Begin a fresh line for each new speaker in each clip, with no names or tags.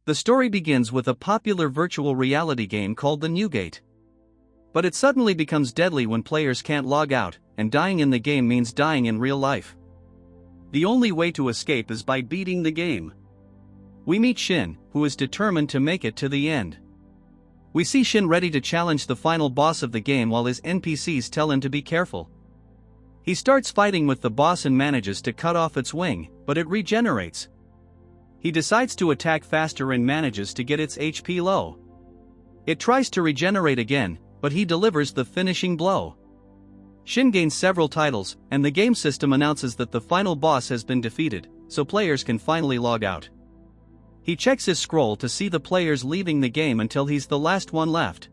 The story begins with a popular virtual reality game called the Newgate. But it suddenly becomes deadly when players can't log out, and dying in the game means dying in real life. The only way to escape is by beating the game. We meet Shin, who is determined to make it to the end. We see Shin ready to challenge the final boss of the game while his NPCs tell him to be careful. He starts fighting with the boss and manages to cut off its wing, but it regenerates. He decides to attack faster and manages to get its HP low. It tries to regenerate again, but he delivers the finishing blow. Shin gains several titles, and the game system announces that the final boss has been defeated, so players can finally log out. He checks his scroll to see the players leaving the game until he's the last one left.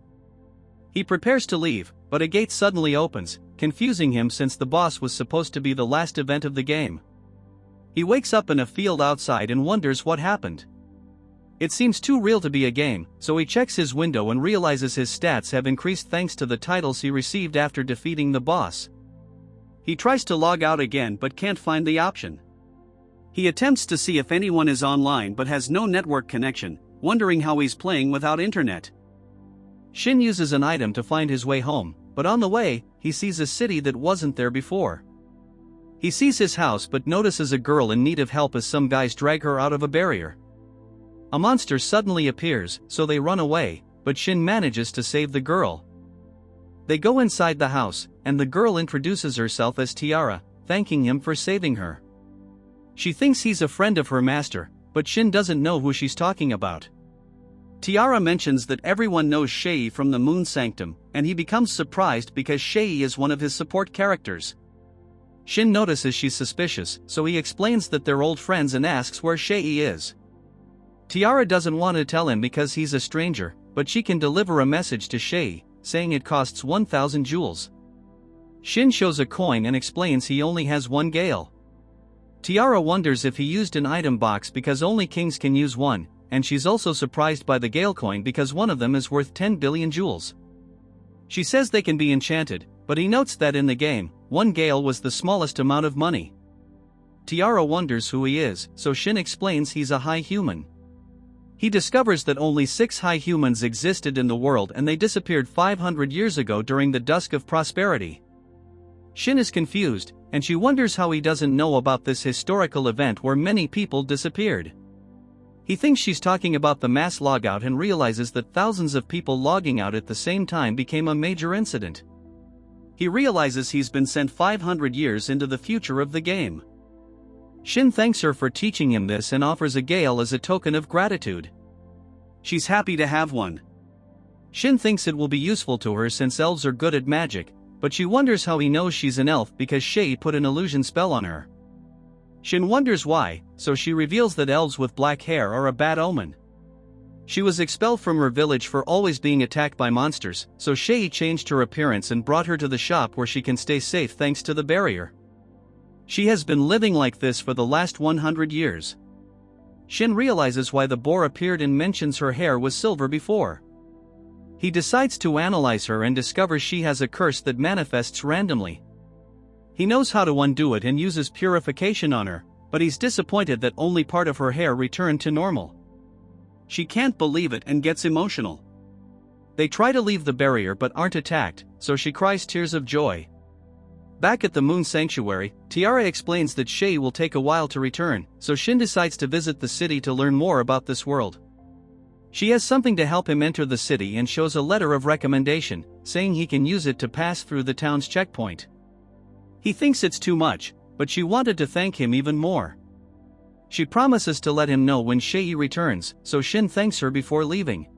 He prepares to leave, but a gate suddenly opens, confusing him since the boss was supposed to be the last event of the game. He wakes up in a field outside and wonders what happened. It seems too real to be a game, so he checks his window and realizes his stats have increased thanks to the titles he received after defeating the boss. He tries to log out again but can't find the option. He attempts to see if anyone is online but has no network connection, wondering how he's playing without internet. Shin uses an item to find his way home, but on the way, he sees a city that wasn't there before. He sees his house but notices a girl in need of help as some guys drag her out of a barrier. A monster suddenly appears, so they run away, but Shin manages to save the girl. They go inside the house, and the girl introduces herself as Tiara, thanking him for saving her. She thinks he's a friend of her master, but Shin doesn't know who she's talking about. Tiara mentions that everyone knows Shei from the Moon Sanctum, and he becomes surprised because Shei is one of his support characters. Shin notices she's suspicious, so he explains that they're old friends and asks where Shei is. Tiara doesn't want to tell him because he's a stranger, but she can deliver a message to Shei, saying it costs 1,000 jewels. Shin shows a coin and explains he only has one gale. Tiara wonders if he used an item box because only kings can use one, and she's also surprised by the gale coin because one of them is worth 10 billion jewels. She says they can be enchanted, but he notes that in the game, one gale was the smallest amount of money. Tiara wonders who he is, so Shin explains he's a high human. He discovers that only 6 high humans existed in the world and they disappeared 500 years ago during the dusk of prosperity. Shin is confused, and she wonders how he doesn't know about this historical event where many people disappeared. He thinks she's talking about the mass logout and realizes that thousands of people logging out at the same time became a major incident. He realizes he's been sent 500 years into the future of the game. Shin thanks her for teaching him this and offers a gale as a token of gratitude. She's happy to have one. Shin thinks it will be useful to her since elves are good at magic, but she wonders how he knows she's an elf because Shei put an illusion spell on her. Shin wonders why, so she reveals that elves with black hair are a bad omen. She was expelled from her village for always being attacked by monsters, so Shei changed her appearance and brought her to the shop where she can stay safe thanks to the barrier. She has been living like this for the last 100 years. Shin realizes why the boar appeared and mentions her hair was silver before. He decides to analyze her and discovers she has a curse that manifests randomly. He knows how to undo it and uses purification on her, but he's disappointed that only part of her hair returned to normal. She can't believe it and gets emotional. They try to leave the barrier but aren't attacked, so she cries tears of joy. Back at the Moon Sanctuary, Tiara explains that Shei will take a while to return, so Shin decides to visit the city to learn more about this world. She has something to help him enter the city and shows a letter of recommendation, saying he can use it to pass through the town's checkpoint. He thinks it's too much, but she wanted to thank him even more. She promises to let him know when Shei returns, so Shin thanks her before leaving.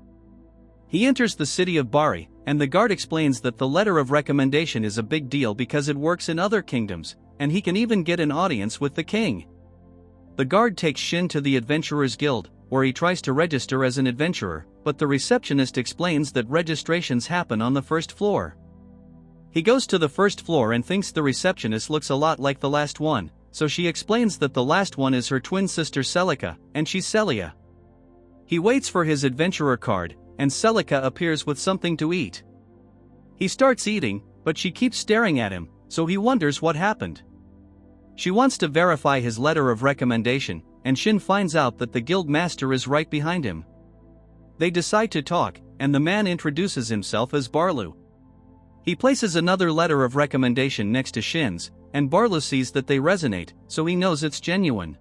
He enters the city of Bari, and the guard explains that the letter of recommendation is a big deal because it works in other kingdoms, and he can even get an audience with the king. The guard takes Shin to the Adventurers Guild, where he tries to register as an adventurer, but the receptionist explains that registrations happen on the first floor. He goes to the first floor and thinks the receptionist looks a lot like the last one, so she explains that the last one is her twin sister Celica, and she's Celia. He waits for his adventurer card, and Celica appears with something to eat. He starts eating, but she keeps staring at him, so he wonders what happened. She wants to verify his letter of recommendation, and Shin finds out that the guild master is right behind him. They decide to talk, and the man introduces himself as Barlu. He places another letter of recommendation next to Shin's, and Barlu sees that they resonate, so he knows it's genuine.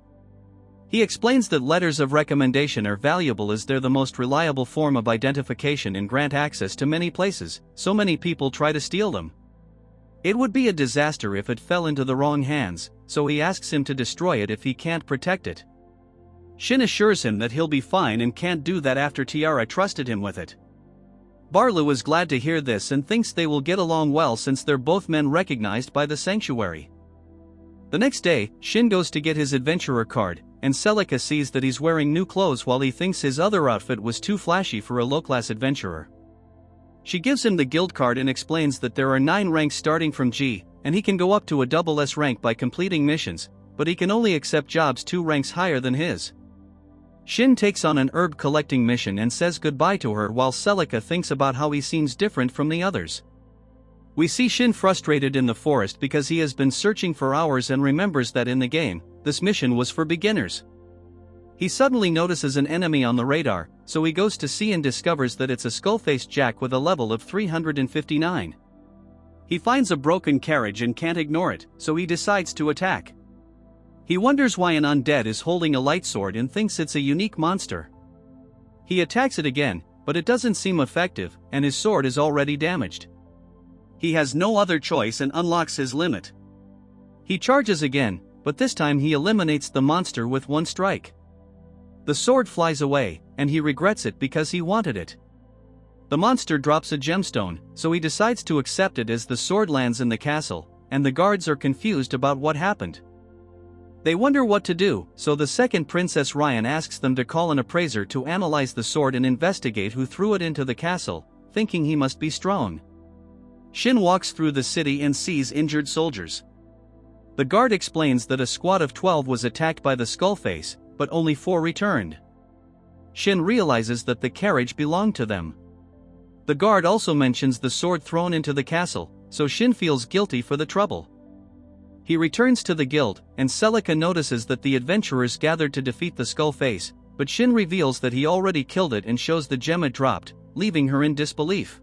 He explains that letters of recommendation are valuable as they're the most reliable form of identification and grant access to many places, so many people try to steal them. It would be a disaster if it fell into the wrong hands, so he asks him to destroy it if he can't protect it. Shin assures him that he'll be fine and can't do that after Tiara trusted him with it. Barlu is glad to hear this and thinks they will get along well since they're both men recognized by the sanctuary. The next day, Shin goes to get his adventurer card, and Celica sees that he's wearing new clothes while he thinks his other outfit was too flashy for a low-class adventurer. She gives him the guild card and explains that there are 9 ranks starting from G, and he can go up to a double S rank by completing missions, but he can only accept jobs 2 ranks higher than his. Shin takes on an herb collecting mission and says goodbye to her while Celica thinks about how he seems different from the others. We see Shin frustrated in the forest because he has been searching for hours and remembers that in the game, this mission was for beginners. He suddenly notices an enemy on the radar, so he goes to see and discovers that it's a skull-faced Jack with a level of 359. He finds a broken carriage and can't ignore it, so he decides to attack. He wonders why an undead is holding a light sword and thinks it's a unique monster. He attacks it again, but it doesn't seem effective, and his sword is already damaged. He has no other choice and unlocks his limit. He charges again, but this time he eliminates the monster with 1 strike. The sword flies away, and he regrets it because he wanted it. The monster drops a gemstone, so he decides to accept it as the sword lands in the castle, and the guards are confused about what happened. They wonder what to do, so the second Princess Ryan asks them to call an appraiser to analyze the sword and investigate who threw it into the castle, thinking he must be strong. Shin walks through the city and sees injured soldiers. The guard explains that a squad of 12 was attacked by the Skullface, but only 4 returned. Shin realizes that the carriage belonged to them. The guard also mentions the sword thrown into the castle, so Shin feels guilty for the trouble. He returns to the guild, and Celica notices that the adventurers gathered to defeat the Skullface, but Shin reveals that he already killed it and shows the gem it dropped, leaving her in disbelief.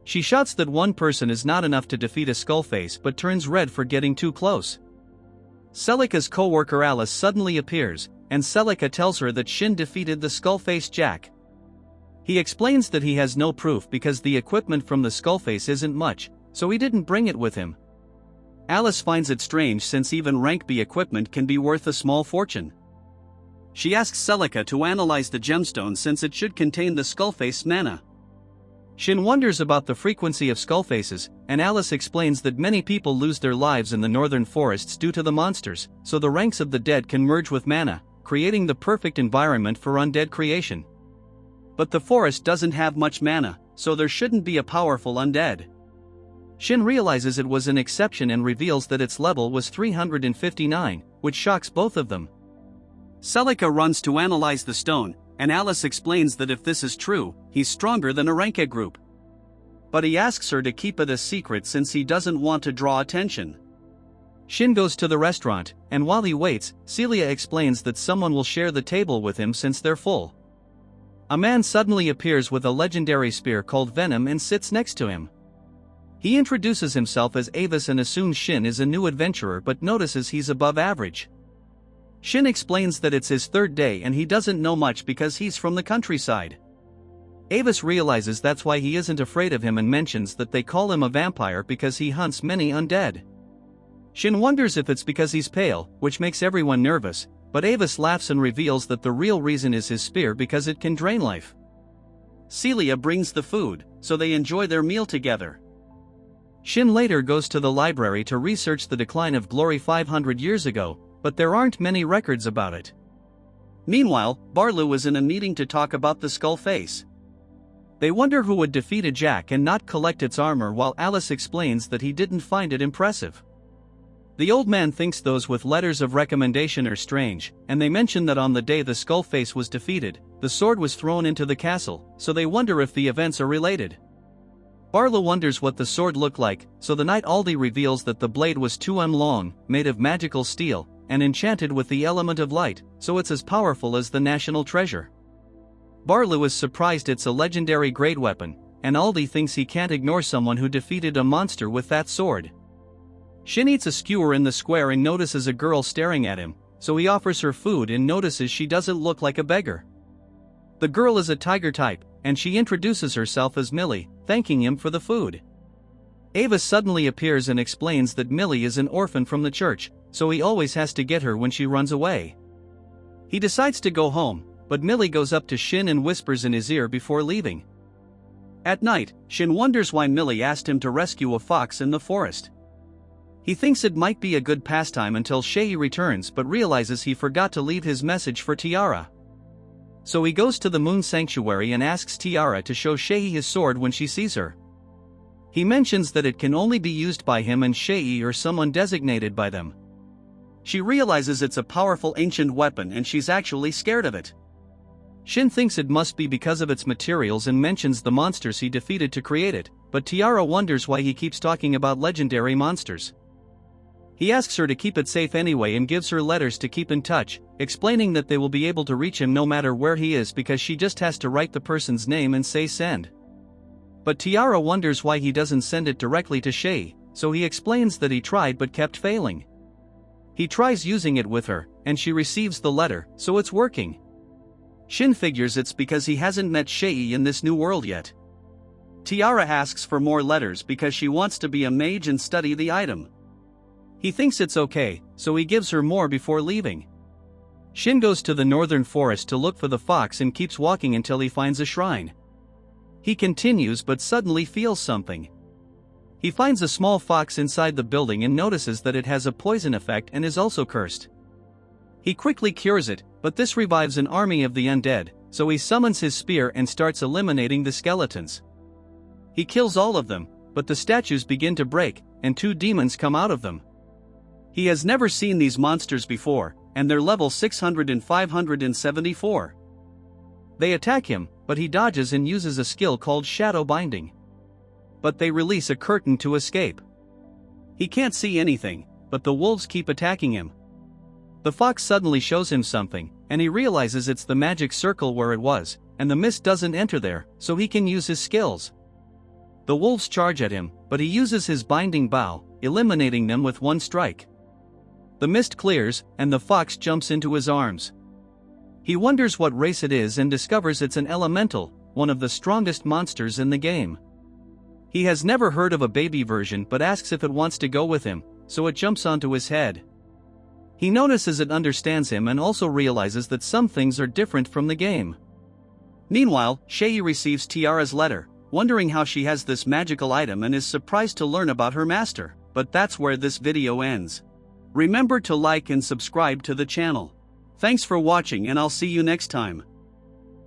She shouts that one person is not enough to defeat a Skullface but turns red for getting too close. Celica's co-worker Alice suddenly appears, and Celica tells her that Shin defeated the Skullface Jack. He explains that he has no proof because the equipment from the Skullface isn't much, so he didn't bring it with him. Alice finds it strange since even rank B equipment can be worth a small fortune. She asks Celica to analyze the gemstone since it should contain the Skullface mana. Shin wonders about the frequency of Skullfaces, and Alice explains that many people lose their lives in the northern forests due to the monsters, so the ranks of the dead can merge with mana, creating the perfect environment for undead creation. But the forest doesn't have much mana, so there shouldn't be a powerful undead. Shin realizes it was an exception and reveals that its level was 359, which shocks both of them. Celica runs to analyze the stone, and Alice explains that if this is true, he's stronger than a rank A group. But he asks her to keep it a secret since he doesn't want to draw attention. Shin goes to the restaurant, and while he waits, Celia explains that someone will share the table with him since they're full. A man suddenly appears with a legendary spear called Venom and sits next to him. He introduces himself as Avis and assumes Shin is a new adventurer but notices he's above average. Shin explains that it's his 3rd day and he doesn't know much because he's from the countryside. Avis realizes that's why he isn't afraid of him and mentions that they call him a vampire because he hunts many undead. Shin wonders if it's because he's pale, which makes everyone nervous, but Avis laughs and reveals that the real reason is his spear because it can drain life. Celia brings the food, so they enjoy their meal together. Shin later goes to the library to research the decline of glory 500 years ago, but there aren't many records about it. Meanwhile, Barlu is in a meeting to talk about the Skullface. They wonder who would defeat a Jack and not collect its armor while Alice explains that he didn't find it impressive. The old man thinks those with letters of recommendation are strange, and they mention that on the day the Skullface was defeated, the sword was thrown into the castle, so they wonder if the events are related. Barlu wonders what the sword looked like, so the knight Aldi reveals that the blade was 2 m long, made of magical steel, and enchanted with the element of light, so it's as powerful as the national treasure. Barlu is surprised it's a legendary great weapon, and Aldi thinks he can't ignore someone who defeated a monster with that sword. Shin eats a skewer in the square and notices a girl staring at him, so he offers her food and notices she doesn't look like a beggar. The girl is a tiger type, and she introduces herself as Millie, thanking him for the food. Ava suddenly appears and explains that Millie is an orphan from the church, so he always has to get her when she runs away. He decides to go home, but Millie goes up to Shin and whispers in his ear before leaving. At night, Shin wonders why Millie asked him to rescue a fox in the forest. He thinks it might be a good pastime until Shay returns but realizes he forgot to leave his message for Tiara. So he goes to the moon sanctuary and asks Tiara to show Shay his sword when she sees her. He mentions that it can only be used by him and Shay or someone designated by them. She realizes it's a powerful ancient weapon and she's actually scared of it. Shin thinks it must be because of its materials and mentions the monsters he defeated to create it, but Tiara wonders why he keeps talking about legendary monsters. He asks her to keep it safe anyway and gives her letters to keep in touch, explaining that they will be able to reach him no matter where he is because she just has to write the person's name and say send. But Tiara wonders why he doesn't send it directly to Shay, so he explains that he tried but kept failing. He tries using it with her, and she receives the letter, so it's working. Shin figures it's because he hasn't met Shay in this new world yet. Tiara asks for more letters because she wants to be a mage and study the item. He thinks it's okay, so he gives her more before leaving. Shin goes to the northern forest to look for the fox and keeps walking until he finds a shrine. He continues but suddenly feels something. He finds a small fox inside the building and notices that it has a poison effect and is also cursed. He quickly cures it, but this revives an army of the undead, so he summons his spear and starts eliminating the skeletons. He kills all of them, but the statues begin to break, and 2 demons come out of them. He has never seen these monsters before, and they're level 600 and 574. They attack him, but he dodges and uses a skill called shadow binding. But they release a curtain to escape. He can't see anything, but the wolves keep attacking him. The fox suddenly shows him something, and he realizes it's the magic circle where it was, and the mist doesn't enter there, so he can use his skills. The wolves charge at him, but he uses his binding bow, eliminating them with 1 strike. The mist clears, and the fox jumps into his arms. He wonders what race it is and discovers it's an elemental, one of the strongest monsters in the game. He has never heard of a baby version but asks if it wants to go with him, so it jumps onto his head. He notices it understands him and also realizes that some things are different from the game. Meanwhile, Shay receives Tiara's letter, wondering how she has this magical item and is surprised to learn about her master, but that's where this video ends. Remember to like and subscribe to the channel. Thanks for watching and I'll see you next time.